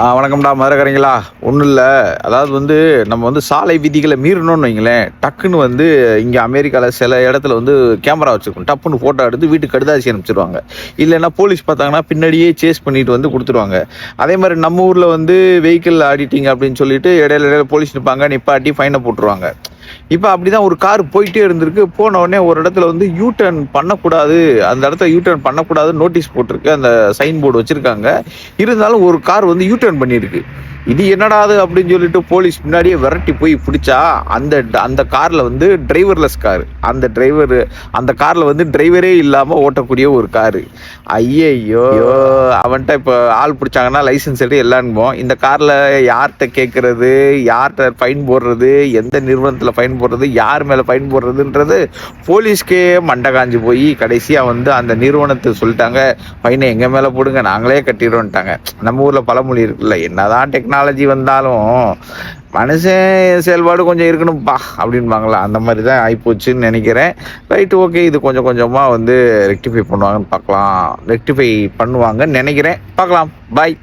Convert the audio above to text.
வணக்கம்டா மதுரைக்காரங்களா. ஒன்றும் இல்லை. அதாவது நம்ம சாலை விதிகளை மீறணும்னு வைங்களேன், டக்குன்னு இங்கே அமெரிக்காவில் சில இடத்துல கேமரா வச்சுருக்கோம். டப்புன்னு ஃபோட்டோ எடுத்து வீட்டுக்கு கடுதாசி அனுப்பிச்சிடுவாங்க. இல்லைன்னா போலீஸ் பார்த்தாங்கன்னா பின்னாடியே சேஸ் பண்ணிட்டு கொடுத்துருவாங்க. அதே மாதிரி நம்ம ஊரில் வெஹிக்கிள் ஆடிட்டிங் அப்படின்னு சொல்லிட்டு இடையில இடையில போலீஸ் நிற்பாங்க, நிப்பாட்டி ஃபைனை போட்டுருவாங்க. இப்போ அப்படிதான் ஒரு கார் போயிட்டே இருந்திருக்கு. போன உடனே ஒரு இடத்துல யூ டர்ன் பண்ணக்கூடாது, அந்த இடத்துல யூ டர்ன் பண்ணக்கூடாது நோட்டீஸ் போட்டிருக்கு, அந்த சைன் போர்டு வச்சிருக்காங்க. இருந்தாலும் ஒரு கார் யூ டர்ன் பண்ணியிருக்கு. இது என்னடாது அப்படின்னு சொல்லிட்டு போலீஸ் முன்னாடியே விரட்டி போய் பிடிச்சா அந்த அந்த கார்ல டிரைவர்லெஸ் கார். அந்த கார்ல டிரைவரே இல்லாம ஓட்டக்கூடிய ஒரு காரு. ஐயையோ, அவன்கிட்ட இப்போ ஆள் பிடிச்சாங்கன்னா லைசன்ஸ் எடுத்து எல்லாருமோ இந்த கார்ல யார்கிட்ட கேட்கறது, யார்கிட்ட ஃபைன் போடுறது, எந்த நிறுவனத்துல ஃபைன் போடுறது, யார் மேல ஃபைன் போடுறதுன்றது போலீஸ்க்கே மண்டை காஞ்சு போய் கடைசியா அந்த நிறுவனத்தை சொல்லிட்டாங்க, ஃபைனை எங்க மேல போடுங்க, நாங்களே கட்டிடுவோம்ட்டாங்க. நம்ம ஊர்ல பழமொழி இருக்குல்ல, என்னதான் டெக்னாலஜி வந்தாலும் மனுஷன் செயல்பாடு கொஞ்சம் இருக்கணும்ப்பா அப்படின்பாங்களா, அந்த மாதிரி தான் ஆகிப்போச்சுன்னு நினைக்கிறேன். Right, okay. இது கொஞ்சம் கொஞ்சமாக ரெக்டிஃபை பண்ணுவாங்கன்னு பார்க்கலாம். ரெக்டிஃபை பண்ணுவாங்கன்னு நினைக்கிறேன். பார்க்கலாம். பாய்.